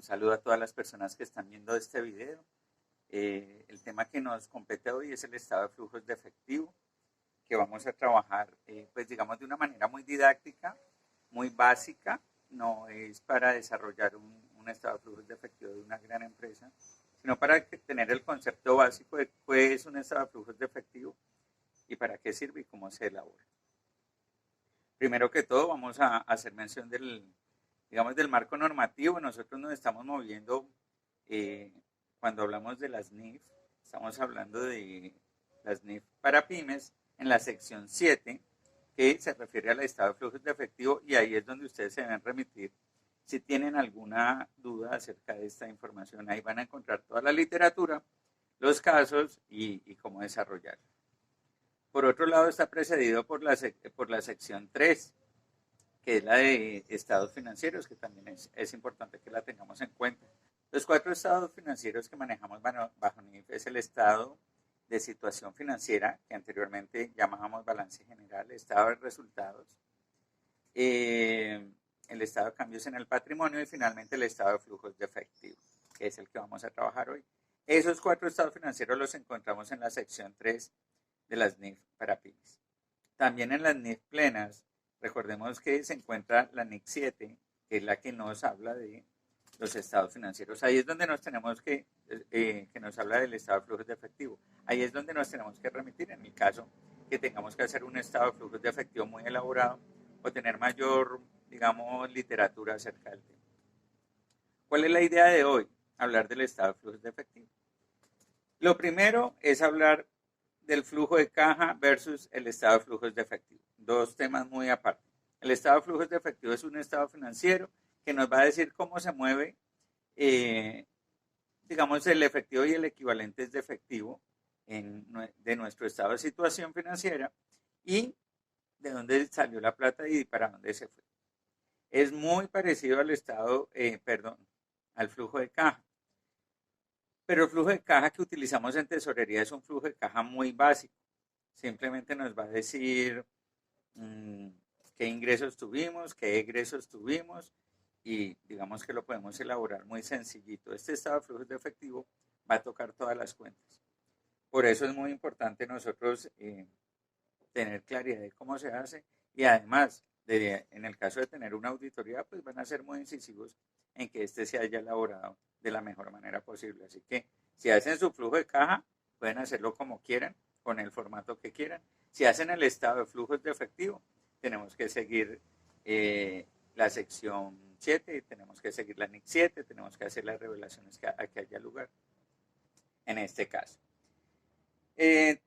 Un saludo a todas las personas que están viendo este video. El tema que nos compete hoy es el estado de flujos de efectivo, que vamos a trabajar, pues digamos, de una manera muy didáctica, muy básica. No es para desarrollar un estado de flujos de efectivo de una gran empresa, sino para tener el concepto básico de qué es un estado de flujos de efectivo y para qué sirve y cómo se elabora. Primero que todo, vamos a hacer mención digamos, del marco normativo. Nosotros nos estamos moviendo, cuando hablamos de las NIF, estamos hablando de las NIF para pymes en la sección 7, que se refiere al estado de flujos de efectivo, y ahí es donde ustedes se deben remitir si tienen alguna duda acerca de esta información. Ahí van a encontrar toda la literatura, los casos y cómo desarrollarlo. Por otro lado, está precedido por la sección 3, que es la de estados financieros, que también es importante que la tengamos en cuenta. Los 4 estados financieros que manejamos bajo NIF es el estado de situación financiera, que anteriormente llamábamos balance general, estado de resultados, el estado de cambios en el patrimonio y finalmente el estado de flujos de efectivo, que es el que vamos a trabajar hoy. Esos 4 estados financieros los encontramos en la sección 3 de las NIF para pymes. También en las NIF plenas, recordemos que se encuentra la NIC 7, que es la que nos habla de los estados financieros. Ahí es donde nos tenemos que nos habla del estado de flujos de efectivo. Ahí es donde nos tenemos que remitir en el caso que tengamos que hacer un estado de flujos de efectivo muy elaborado o tener mayor, digamos, literatura acerca del tema. ¿Cuál es la idea de hoy? Hablar del estado de flujos de efectivo. Lo primero es hablar del flujo de caja versus el estado de flujos de efectivo. Dos temas muy aparte. El estado de flujos de efectivo es un estado financiero que nos va a decir cómo se mueve, digamos, el efectivo y el equivalente de efectivo de nuestro estado de situación financiera y de dónde salió la plata y para dónde se fue. Es muy parecido al al flujo de caja. Pero el flujo de caja que utilizamos en tesorería es un flujo de caja muy básico. Simplemente nos va a decir qué ingresos tuvimos, qué egresos tuvimos, y digamos que lo podemos elaborar muy sencillito. Este estado de flujos de efectivo va a tocar todas las cuentas. Por eso es muy importante nosotros tener claridad de cómo se hace, y además, en el caso de tener una auditoría, pues van a ser muy incisivos en que este se haya elaborado de la mejor manera posible. Así que si hacen su flujo de caja, pueden hacerlo como quieran, con el formato que quieran. Si hacen el estado de flujos de efectivo, tenemos que seguir la sección 7, tenemos que seguir la NIC 7, tenemos que hacer las revelaciones a que haya lugar en este caso.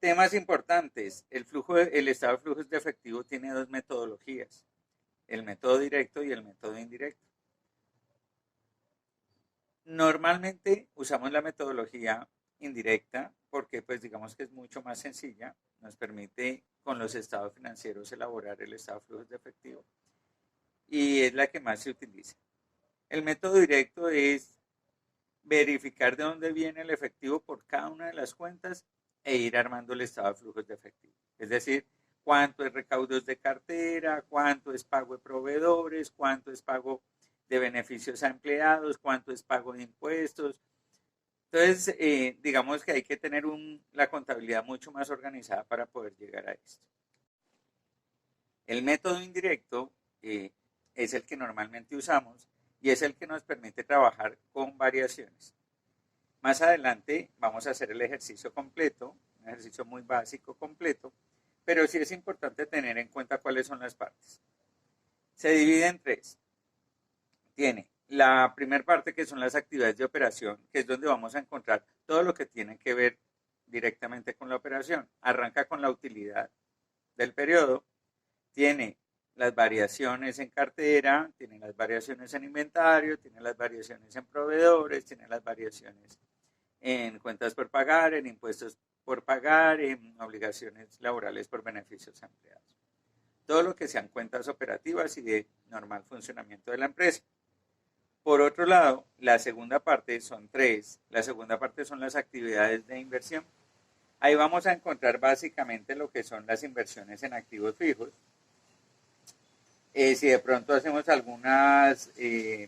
Temas importantes. El estado de flujos de efectivo tiene 2 metodologías, el método directo y el método indirecto. Normalmente usamos la metodología indirecta porque pues digamos que es mucho más sencilla, nos permite con los estados financieros elaborar el estado de flujos de efectivo y es la que más se utiliza. El método directo es verificar de dónde viene el efectivo por cada una de las cuentas e ir armando el estado de flujos de efectivo. Es decir, cuánto es recaudos de cartera, cuánto es pago de proveedores, cuánto es pago de beneficios a empleados, cuánto es pago de impuestos. Entonces, digamos que hay que tener la contabilidad mucho más organizada para poder llegar a esto. El método indirecto es el que normalmente usamos y es el que nos permite trabajar con variaciones. Más adelante vamos a hacer el ejercicio completo, un ejercicio muy básico completo, pero sí es importante tener en cuenta cuáles son las partes. Se divide en 3. Tiene la primera parte, que son las actividades de operación, que es donde vamos a encontrar todo lo que tiene que ver directamente con la operación. Arranca con la utilidad del periodo, tiene las variaciones en cartera, tiene las variaciones en inventario, tiene las variaciones en proveedores, tiene las variaciones en cuentas por pagar, en impuestos por pagar, en obligaciones laborales por beneficios a empleados. Todo lo que sean cuentas operativas y de normal funcionamiento de la empresa. Por otro lado, la segunda parte son 3. La segunda parte son las actividades de inversión. Ahí vamos a encontrar básicamente lo que son las inversiones en activos fijos, Si de pronto hacemos algunas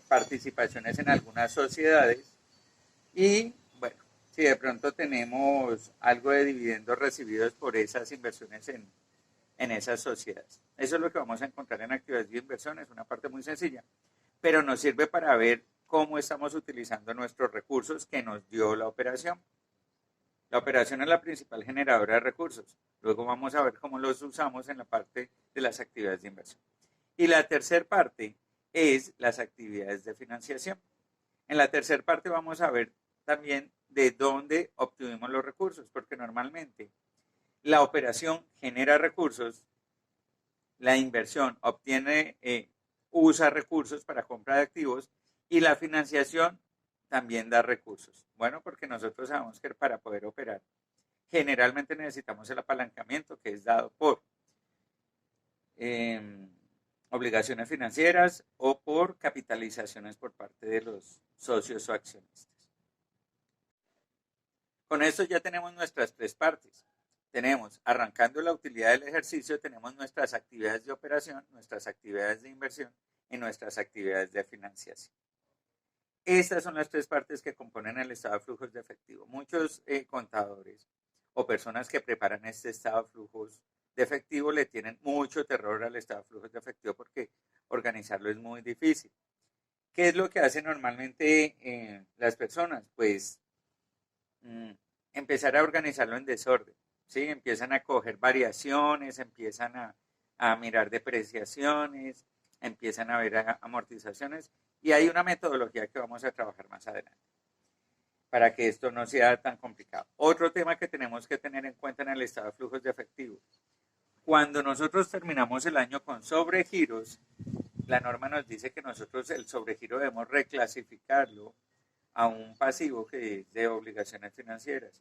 participaciones en algunas sociedades y, bueno, si de pronto tenemos algo de dividendos recibidos por esas inversiones en esas sociedades. Eso es lo que vamos a encontrar en actividades de inversión, es una parte muy sencilla, pero nos sirve para ver cómo estamos utilizando nuestros recursos que nos dio la operación. La operación es la principal generadora de recursos. Luego vamos a ver cómo los usamos en la parte de las actividades de inversión. Y la tercera parte es las actividades de financiación. En la tercera parte vamos a ver también de dónde obtuvimos los recursos, porque normalmente la operación genera recursos, la inversión usa recursos para compra de activos y la financiación también da recursos. Bueno, porque nosotros sabemos que para poder operar generalmente necesitamos el apalancamiento que es dado por obligaciones financieras o por capitalizaciones por parte de los socios o accionistas. Con esto ya tenemos nuestras tres partes. Tenemos, arrancando la utilidad del ejercicio, tenemos nuestras actividades de operación, nuestras actividades de inversión y nuestras actividades de financiación. Estas son las tres partes que componen el estado de flujos de efectivo. Muchos contadores o personas que preparan este estado de flujos de efectivo le tienen mucho terror al estado de flujos de efectivo porque organizarlo es muy difícil. ¿Qué es lo que hacen normalmente las personas? Pues empezar a organizarlo en desorden, ¿sí? Empiezan a coger variaciones, empiezan a mirar depreciaciones, empiezan a ver amortizaciones y hay una metodología que vamos a trabajar más adelante para que esto no sea tan complicado. Otro tema que tenemos que tener en cuenta en el estado de flujos de efectivo. Cuando nosotros terminamos el año con sobregiros, la norma nos dice que nosotros el sobregiro debemos reclasificarlo a un pasivo que es de obligaciones financieras.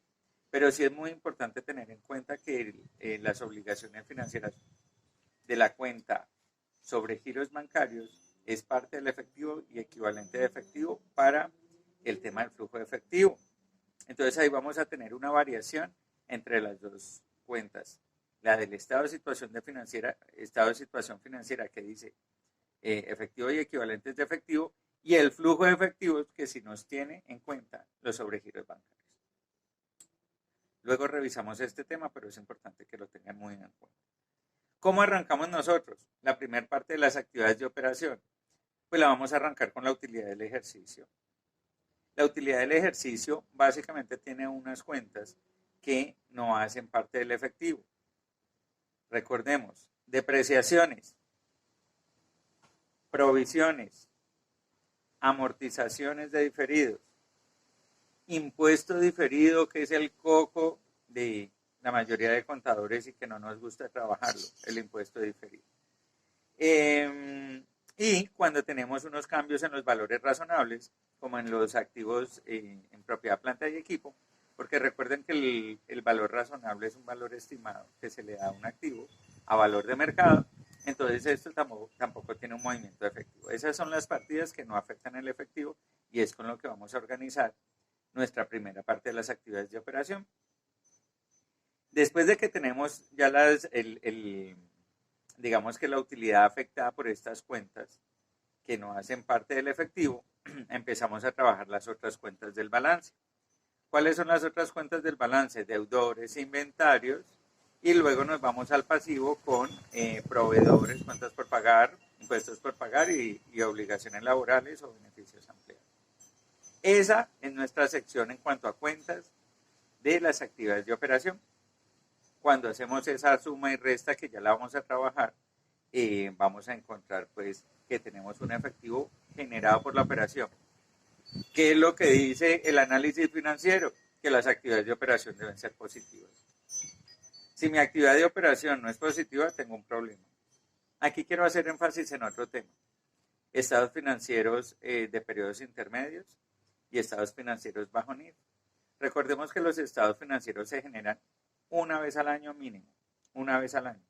Pero sí es muy importante tener en cuenta que las obligaciones financieras de la cuenta sobre giros bancarios es parte del efectivo y equivalente de efectivo para el tema del flujo de efectivo. Entonces ahí vamos a tener una variación entre las dos cuentas. La del estado de situación financiera que dice efectivo y equivalentes de efectivo y el flujo de efectivos que si nos tiene en cuenta los sobregiros bancarios. Luego revisamos este tema, pero es importante que lo tengan muy en cuenta. ¿Cómo arrancamos nosotros? La primera parte de las actividades de operación, pues la vamos a arrancar con la utilidad del ejercicio. La utilidad del ejercicio básicamente tiene unas cuentas que no hacen parte del efectivo. Recordemos, depreciaciones, provisiones, amortizaciones de diferidos, impuesto diferido, que es el coco de la mayoría de contadores y que no nos gusta trabajarlo, el impuesto diferido. Y cuando tenemos unos cambios en los valores razonables, como en los activos en propiedad, planta y equipo, porque recuerden que el valor razonable es un valor estimado que se le da a un activo a valor de mercado, entonces esto tampoco tiene un movimiento de efectivo. Esas son las partidas que no afectan el efectivo y es con lo que vamos a organizar nuestra primera parte de las actividades de operación. Después de que tenemos ya digamos que la utilidad afectada por estas cuentas que no hacen parte del efectivo, empezamos a trabajar las otras cuentas del balance. ¿Cuáles son las otras cuentas del balance? Deudores, inventarios, y luego nos vamos al pasivo con proveedores, cuentas por pagar, impuestos por pagar y obligaciones laborales o beneficios ampliados. Esa es nuestra sección en cuanto a cuentas de las actividades de operación. Cuando hacemos esa suma y resta que ya la vamos a trabajar, vamos a encontrar pues que tenemos un efectivo generado por la operación. ¿Qué es lo que dice el análisis financiero? Que las actividades de operación deben ser positivas. Si mi actividad de operación no es positiva, tengo un problema. Aquí quiero hacer énfasis en otro tema. Estados financieros de periodos intermedios y estados financieros bajo NIF. Recordemos que los estados financieros se generan una vez al año mínimo, una vez al año.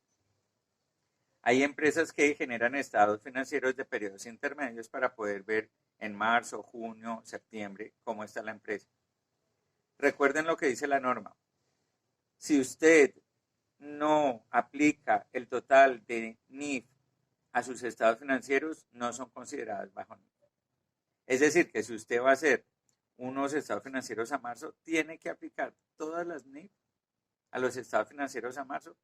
Hay empresas que generan estados financieros de periodos intermedios para poder ver en marzo, junio, septiembre cómo está la empresa. Recuerden lo que dice la norma. Si usted no aplica el total de NIF a sus estados financieros no son consideradas bajo NIF. Es decir, que si usted va a hacer unos estados financieros a marzo, tiene que aplicar todas las NIF a los estados financieros a marzo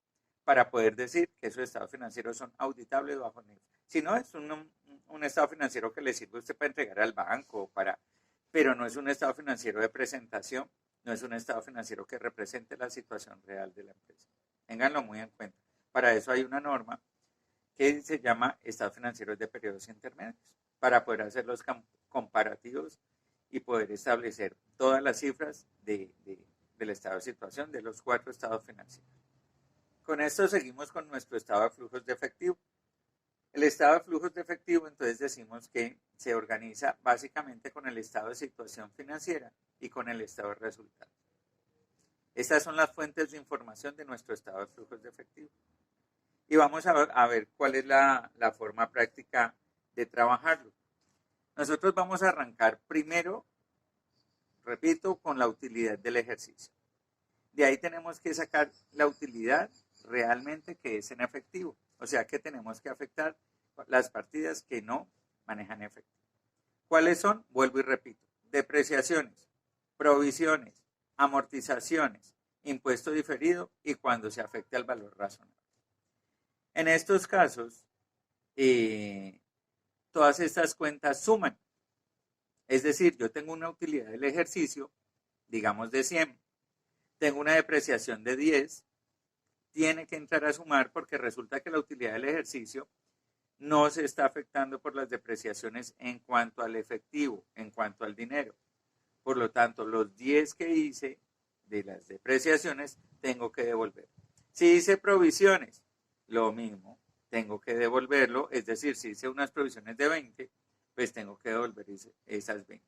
para poder decir que esos estados financieros son auditables bajo NIF. Si no, es un estado financiero que le sirve a usted para entregar al banco, pero no es un estado financiero de presentación, no es un estado financiero que represente la situación real de la empresa. Ténganlo muy en cuenta. Para eso hay una norma que se llama estados financieros de periodos intermedios, para poder hacer los comparativos y poder establecer todas las cifras del estado de situación de los 4 estados financieros. Con esto seguimos con nuestro estado de flujos de efectivo. El estado de flujos de efectivo, entonces decimos que se organiza básicamente con el estado de situación financiera y con el estado de resultados. Estas son las fuentes de información de nuestro estado de flujos de efectivo. Y vamos a ver cuál es la forma práctica de trabajarlo. Nosotros vamos a arrancar primero, repito, con la utilidad del ejercicio. De ahí tenemos que sacar la utilidad realmente que es en efectivo. O sea que tenemos que afectar las partidas que no manejan efectivo. ¿Cuáles son? Vuelvo y repito. Depreciaciones, provisiones, amortizaciones, impuesto diferido y cuando se afecte al valor razonable. En estos casos, todas estas cuentas suman. Es decir, yo tengo una utilidad del ejercicio, digamos de 100, tengo una depreciación de 10, tiene que entrar a sumar porque resulta que la utilidad del ejercicio no se está afectando por las depreciaciones en cuanto al efectivo, en cuanto al dinero. Por lo tanto, los 10 que hice de las depreciaciones tengo que devolver. Si hice provisiones, lo mismo, tengo que devolverlo, es decir, si hice unas provisiones de 20, pues tengo que devolver esas 20.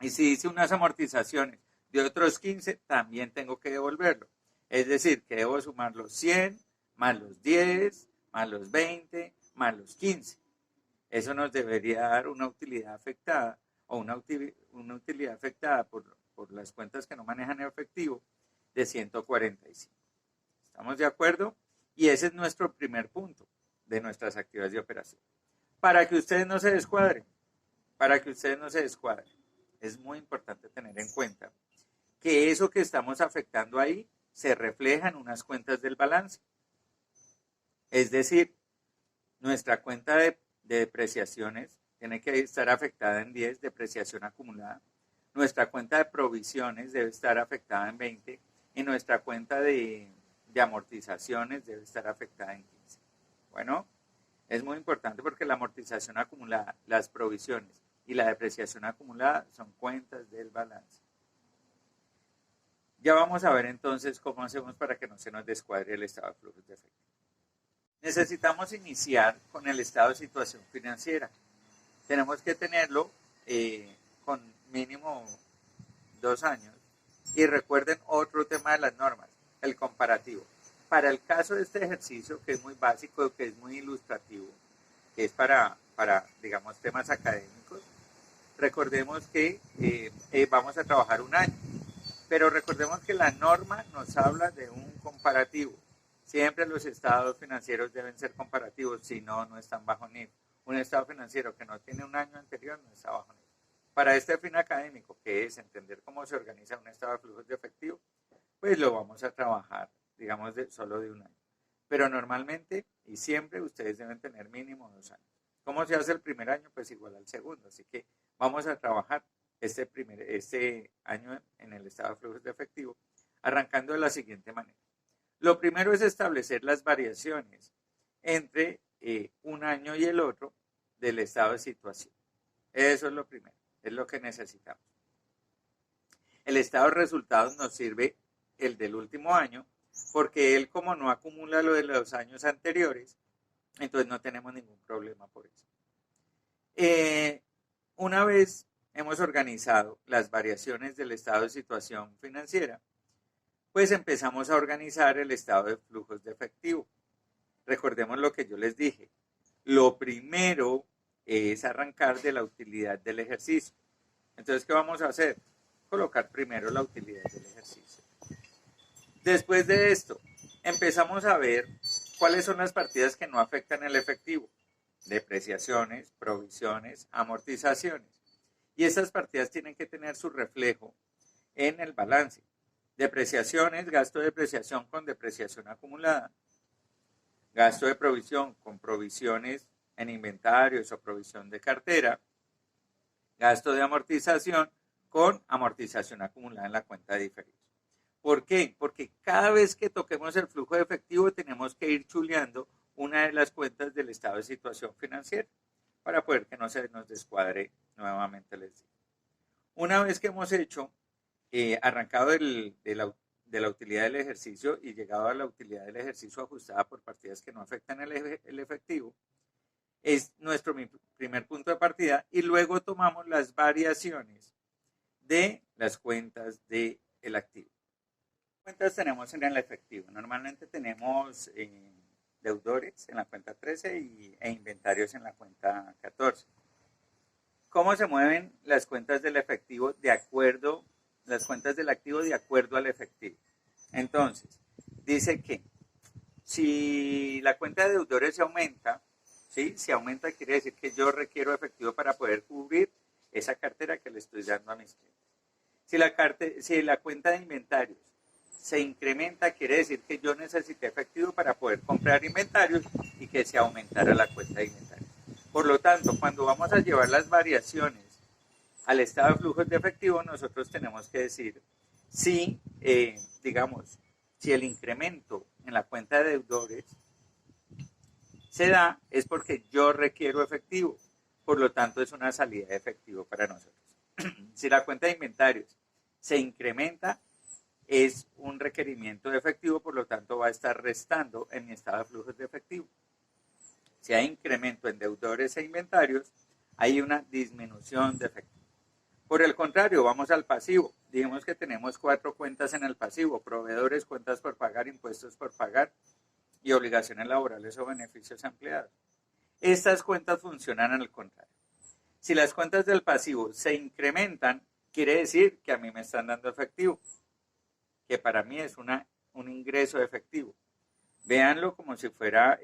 Y si hice unas amortizaciones de otros 15, también tengo que devolverlo. Es decir, que debo sumar los 100, más los 10, más los 20, más los 15. Eso nos debería dar una utilidad afectada, o una utilidad afectada por las cuentas que no manejan efectivo, de 145. ¿Estamos de acuerdo? Y ese es nuestro primer punto de nuestras actividades de operación. Para que ustedes no se descuadren, es muy importante tener en cuenta que eso que estamos afectando ahí se refleja en unas cuentas del balance. Es decir, nuestra cuenta de depreciaciones tiene que estar afectada en 10, depreciación acumulada. Nuestra cuenta de provisiones debe estar afectada en 20 y nuestra cuenta de amortizaciones debe estar afectada en 15. Bueno, es muy importante porque la amortización acumulada, las provisiones y la depreciación acumulada son cuentas del balance. Ya vamos a ver entonces cómo hacemos para que no se nos descuadre el estado de flujos de efectivo. Necesitamos iniciar con el estado de situación financiera. Tenemos que tenerlo con mínimo 2 años. Y recuerden otro tema de las normas, el comparativo. Para el caso de este ejercicio, que es muy básico, que es muy ilustrativo, que es para digamos, temas académicos, recordemos que vamos a trabajar un año. Pero recordemos que la norma nos habla de un comparativo. Siempre los estados financieros deben ser comparativos, si no, no están bajo NIF. Un estado financiero que no tiene un año anterior no está bajo NIF. Para este fin académico, que es entender cómo se organiza un estado de flujos de efectivo, pues lo vamos a trabajar, digamos, solo de un año. Pero normalmente y siempre ustedes deben tener mínimo 2 años. ¿Cómo se hace el primer año? Pues igual al segundo. Así que vamos a trabajar este año en el estado de flujos de efectivo, arrancando de la siguiente manera. Lo primero es establecer las variaciones entre un año y el otro del estado de situación. Eso es lo primero, es lo que necesitamos. El estado de resultados nos sirve el del último año, porque él como no acumula lo de los años anteriores, entonces no tenemos ningún problema por eso. Una vez hemos organizado las variaciones del estado de situación financiera, pues empezamos a organizar el estado de flujos de efectivo. Recordemos lo que yo les dije. Lo primero es arrancar de la utilidad del ejercicio. Entonces, ¿qué vamos a hacer? Colocar primero la utilidad del ejercicio. Después de esto, empezamos a ver ¿cuáles son las partidas que no afectan el efectivo? Depreciaciones, provisiones, amortizaciones. Y estas partidas tienen que tener su reflejo en el balance. Depreciaciones, gasto de depreciación con depreciación acumulada. Gasto de provisión con provisiones en inventarios o provisión de cartera. Gasto de amortización con amortización acumulada en la cuenta de diferidos. ¿Por qué? Porque cada vez que toquemos el flujo de efectivo tenemos que ir chuleando una de las cuentas del estado de situación financiera para poder que no se nos descuadre nuevamente, les digo. Una vez que hemos hecho, arrancado de la utilidad del ejercicio y llegado a la utilidad del ejercicio ajustada por partidas que no afectan el efectivo, es nuestro primer punto de partida, y luego tomamos las variaciones de las cuentas del activo. ¿Qué cuentas tenemos en el efectivo? Normalmente tenemos deudores en la cuenta 13 e inventarios en la cuenta 14. ¿Cómo se mueven las cuentas del efectivo de acuerdo, las cuentas del activo de acuerdo al efectivo? Entonces, dice que si la cuenta de deudores se aumenta, ¿sí? Si aumenta quiere decir que yo requiero efectivo para poder cubrir esa cartera que le estoy dando a mis clientes. Si la cuenta de inventarios se incrementa, quiere decir que yo necesité efectivo para poder comprar inventarios y que se aumentara la cuenta de inventarios. Por lo tanto, cuando vamos a llevar las variaciones al estado de flujos de efectivo, nosotros tenemos que decir si, digamos, si el incremento en la cuenta de deudores se da, es porque yo requiero efectivo. Por lo tanto, es una salida de efectivo para nosotros. Si la cuenta de inventarios se incrementa, es un requerimiento de efectivo, por lo tanto va a estar restando en mi estado de flujos de efectivo. Si hay incremento en deudores e inventarios, hay una disminución de efectivo. Por el contrario, vamos al pasivo. Dijimos que tenemos 4 cuentas en el pasivo: proveedores, cuentas por pagar, impuestos por pagar y obligaciones laborales o beneficios empleados. Estas cuentas funcionan al contrario. Si las cuentas del pasivo se incrementan, quiere decir que a mí me están dando efectivo, que para mí es un ingreso de efectivo. Véanlo como si fuera,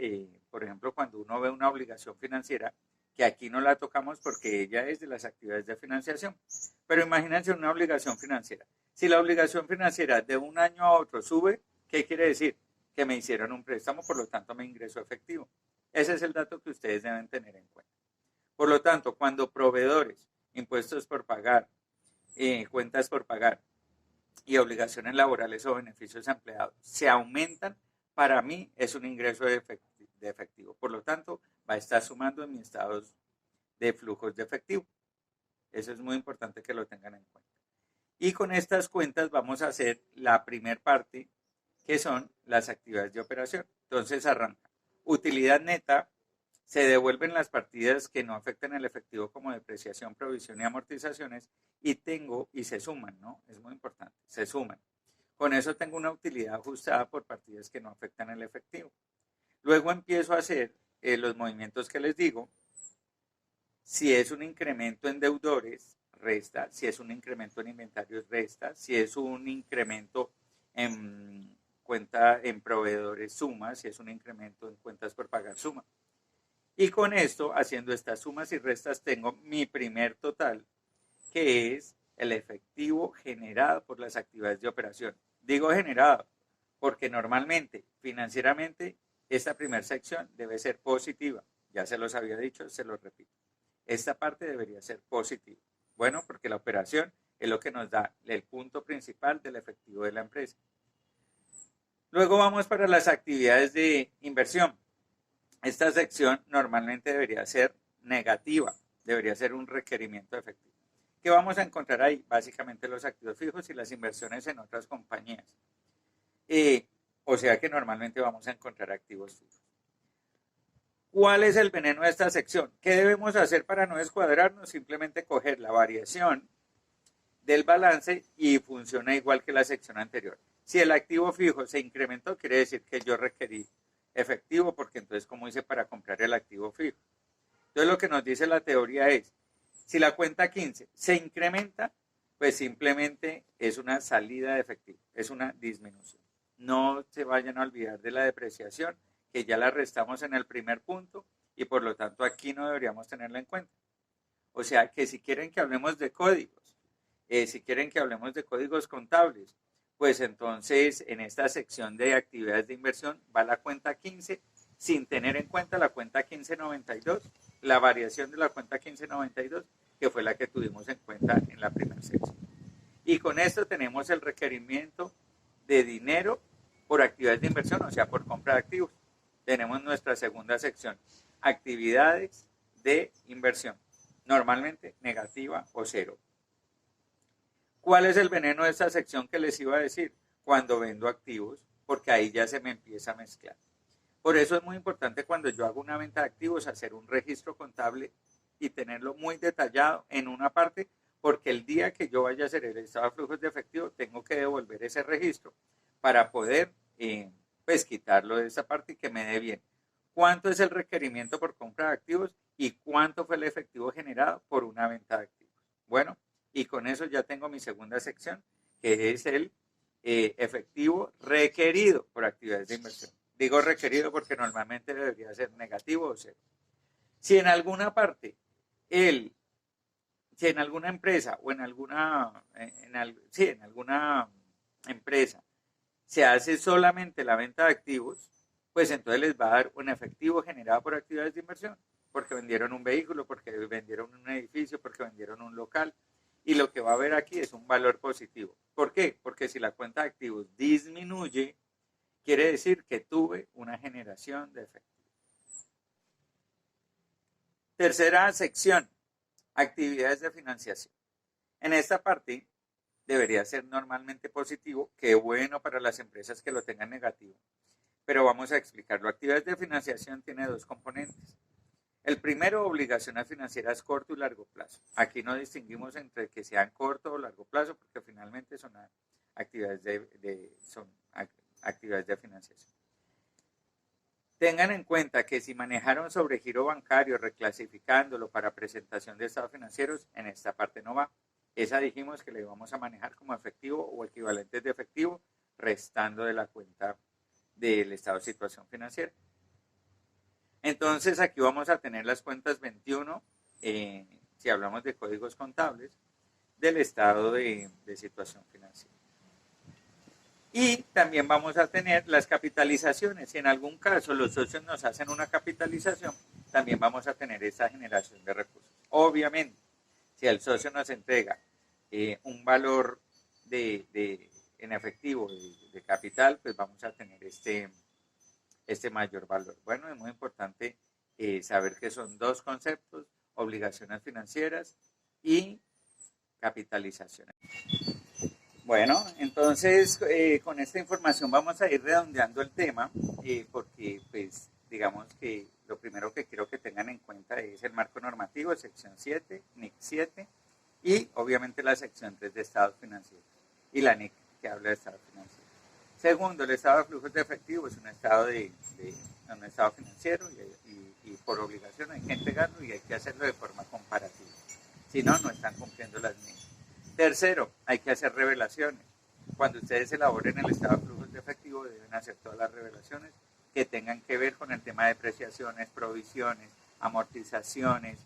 por ejemplo, cuando uno ve una obligación financiera, que aquí no la tocamos porque ella es de las actividades de financiación. Pero imagínense una obligación financiera. Si la obligación financiera de un año a otro sube, ¿qué quiere decir? Que me hicieron un préstamo, por lo tanto me ingreso efectivo. Ese es el dato que ustedes deben tener en cuenta. Por lo tanto, cuando proveedores, impuestos por pagar, cuentas por pagar y obligaciones laborales o beneficios empleados se aumentan, para mí es un ingreso de efectivo. Por lo tanto, va a estar sumando en mis estados de flujos de efectivo. Eso es muy importante que lo tengan en cuenta. Y con estas cuentas vamos a hacer la primer parte, que son las actividades de operación. Entonces arranca. Utilidad neta, se devuelven las partidas que no afectan el efectivo como depreciación, provisión y amortizaciones, y se suman, ¿no? Es muy importante, se suman. Con eso tengo una utilidad ajustada por partidas que no afectan el efectivo. Luego empiezo a hacer los movimientos que les digo. Si es un incremento en deudores, resta. Si es un incremento en inventarios, resta. Si es un incremento en proveedores, suma. Si es un incremento en cuentas por pagar, suma. Y con esto, haciendo estas sumas y restas, tengo mi primer total, que es el efectivo generado por las actividades de operación. Digo generado porque normalmente, financieramente, esta primera sección debe ser positiva. Ya se los había dicho, se los repito. Esta parte debería ser positiva. Bueno, porque la operación es lo que nos da el punto principal del efectivo de la empresa. Luego vamos para las actividades de inversión. Esta sección normalmente debería ser negativa, debería ser un requerimiento de efectivo. ¿Qué vamos a encontrar ahí? Básicamente los activos fijos y las inversiones en otras compañías. O sea que normalmente vamos a encontrar activos fijos. ¿Cuál es el veneno de esta sección? ¿Qué debemos hacer para no descuadrarnos? Simplemente coger la variación del balance y funciona igual que la sección anterior. Si el activo fijo se incrementó, quiere decir que yo requerí efectivo, porque entonces, como hice para comprar el activo fijo? Entonces, lo que nos dice la teoría es, si la cuenta 15 se incrementa, pues simplemente es una salida de efectivo, es una disminución. No se vayan a olvidar de la depreciación que ya la restamos en el primer punto y por lo tanto aquí no deberíamos tenerla en cuenta. O sea que si quieren que hablemos de códigos, si quieren que hablemos de códigos contables, pues entonces en esta sección de actividades de inversión va la cuenta 15 sin tener en cuenta la cuenta 1592, la variación de la cuenta 1592, que fue la que tuvimos en cuenta en la primera sección. Y con esto tenemos el requerimiento de dinero por actividades de inversión, o sea, por compra de activos. Tenemos nuestra segunda sección, actividades de inversión, normalmente negativa o cero. ¿Cuál es el veneno de esta sección que les iba a decir? Cuando vendo activos, porque ahí ya se me empieza a mezclar. Por eso es muy importante cuando yo hago una venta de activos hacer un registro contable y tenerlo muy detallado en una parte, porque el día que yo vaya a hacer el estado de flujos de efectivo tengo que devolver ese registro para poder pues quitarlo de esa parte y que me dé bien. ¿Cuánto es el requerimiento por compra de activos y cuánto fue el efectivo generado por una venta de activos? Bueno, y con eso ya tengo mi segunda sección, que es el efectivo requerido por actividades de inversión. Digo requerido porque normalmente debería ser negativo o cero. Si en alguna parte, si en alguna empresa o en alguna empresa se hace solamente la venta de activos, pues entonces les va a dar un efectivo generado por actividades de inversión, porque vendieron un vehículo, porque vendieron un edificio, porque vendieron un local, y lo que va a haber aquí es un valor positivo. ¿Por qué? Porque si la cuenta de activos disminuye, quiere decir que tuve una generación de efectivo. Tercera sección, actividades de financiación. En esta parte debería ser normalmente positivo, qué bueno para las empresas que lo tengan negativo, pero vamos a explicarlo. Actividades de financiación tiene dos componentes. El primero, obligaciones financieras corto y largo plazo. Aquí no distinguimos entre que sean corto o largo plazo, porque finalmente son actividades actividades de financiación. Tengan en cuenta que si manejaron sobregiro bancario reclasificándolo para presentación de estados financieros, en esta parte no va. Esa dijimos que le íbamos a manejar como efectivo o equivalentes de efectivo, restando de la cuenta del estado de situación financiera. Entonces aquí vamos a tener las cuentas 21, si hablamos de códigos contables, del estado de situación financiera. Y también vamos a tener las capitalizaciones. Si en algún caso los socios nos hacen una capitalización, también vamos a tener esa generación de recursos. Obviamente, si el socio nos entrega un valor en efectivo de capital, pues vamos a tener este mayor valor. Bueno, es muy importante saber que son dos conceptos, obligaciones financieras y capitalizaciones. Bueno, entonces con esta información vamos a ir redondeando el tema porque pues digamos que lo primero que quiero que tengan en cuenta es el marco normativo, sección 7, NIC 7 y obviamente la sección 3 de estados financieros y la NIC que habla de estados financieros. Segundo, el estado de flujos de efectivo es un estado, un estado financiero y por obligación hay que entregarlo y hay que hacerlo de forma comparativa. Si no, no están cumpliendo las NIC. Tercero, hay que hacer revelaciones. Cuando ustedes elaboren el estado de flujos de efectivo, deben hacer todas las revelaciones que tengan que ver con el tema de depreciaciones, provisiones, amortizaciones,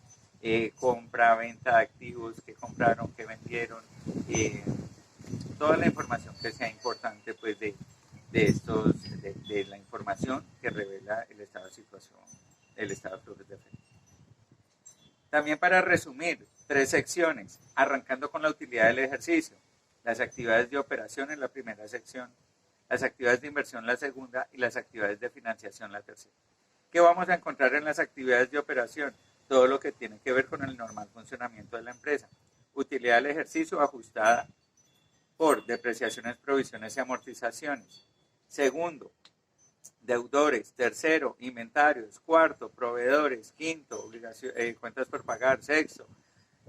compra, venta de activos, que compraron, que vendieron, toda la información que sea importante pues de la información que revela el estado de situación, el estado de flujos de efectivo. También para resumir, 3 secciones, arrancando con la utilidad del ejercicio, las actividades de operación en la primera sección, las actividades de inversión la segunda y las actividades de financiación la tercera. ¿Qué vamos a encontrar en las actividades de operación? Todo lo que tiene que ver con el normal funcionamiento de la empresa. Utilidad del ejercicio ajustada por depreciaciones, provisiones y amortizaciones. Segundo, deudores. Tercero, inventarios. Cuarto, proveedores. Quinto, cuentas por pagar. Sexto,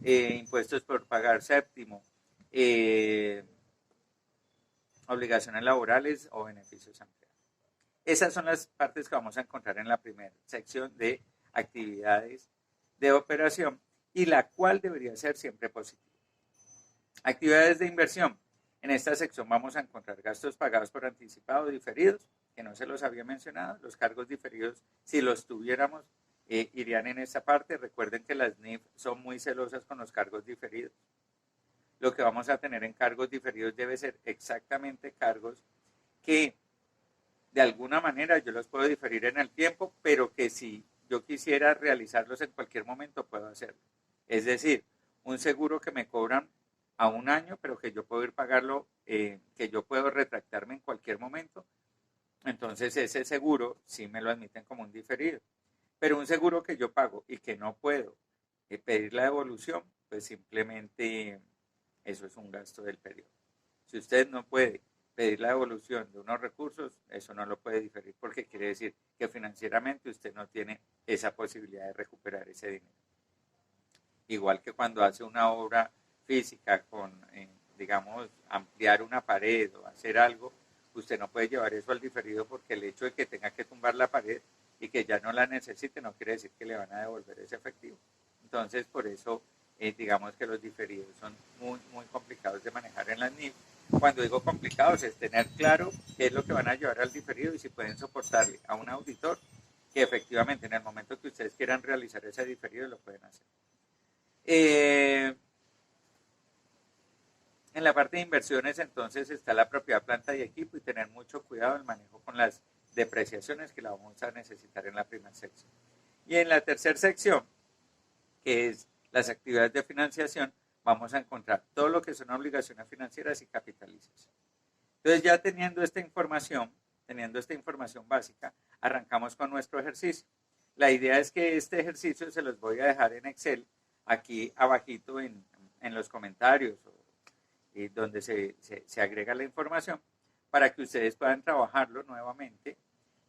impuestos por pagar. Séptimo, obligaciones laborales o beneficios ampliados. Esas son las partes que vamos a encontrar en la primera sección de actividades de operación y la cual debería ser siempre positiva. Actividades de inversión. En esta sección vamos a encontrar gastos pagados por anticipado, diferidos que no se los había mencionado. Los cargos diferidos, si los tuviéramos, irían en esta parte. Recuerden que las NIF son muy celosas con los cargos diferidos. Lo que vamos a tener en cargos diferidos debe ser exactamente cargos que de alguna manera yo los puedo diferir en el tiempo, pero que si yo quisiera realizarlos en cualquier momento puedo hacerlo. Es decir, un seguro que me cobran a un año, pero que yo puedo ir pagarlo, que yo puedo retractarme en cualquier momento. Entonces ese seguro sí me lo admiten como un diferido. Pero un seguro que yo pago y que no puedo pedir la devolución, pues simplemente eso es un gasto del periodo. Si usted no puede pedir la devolución de unos recursos, eso no lo puede diferir porque quiere decir que financieramente usted no tiene esa posibilidad de recuperar ese dinero. Igual que cuando hace una obra física con, digamos, ampliar una pared o hacer algo, usted no puede llevar eso al diferido porque el hecho de que tenga que tumbar la pared y que ya no la necesite no quiere decir que le van a devolver ese efectivo. Entonces, por eso, digamos que los diferidos son muy, muy complicados de manejar en las NIF. Cuando digo complicados es tener claro qué es lo que van a llevar al diferido y si pueden soportarle a un auditor que efectivamente en el momento que ustedes quieran realizar ese diferido lo pueden hacer. En la parte de inversiones entonces está la propiedad, planta y equipo y tener mucho cuidado en el manejo con las depreciaciones que la vamos a necesitar en la primera sección. Y en la tercera sección, que es las actividades de financiación, vamos a encontrar todo lo que son obligaciones financieras y capitalización. Entonces ya teniendo esta información básica, arrancamos con nuestro ejercicio. La idea es que este ejercicio se los voy a dejar en Excel, aquí abajito en los comentarios, donde se agrega la información, para que ustedes puedan trabajarlo nuevamente.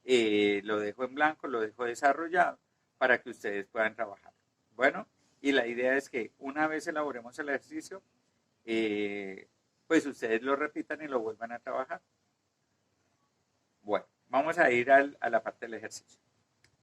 Lo dejo en blanco, lo dejo desarrollado, para que ustedes puedan trabajarlo. Bueno, y la idea es que una vez elaboremos el ejercicio, pues ustedes lo repitan y lo vuelvan a trabajar. Bueno, vamos a ir a la parte del ejercicio.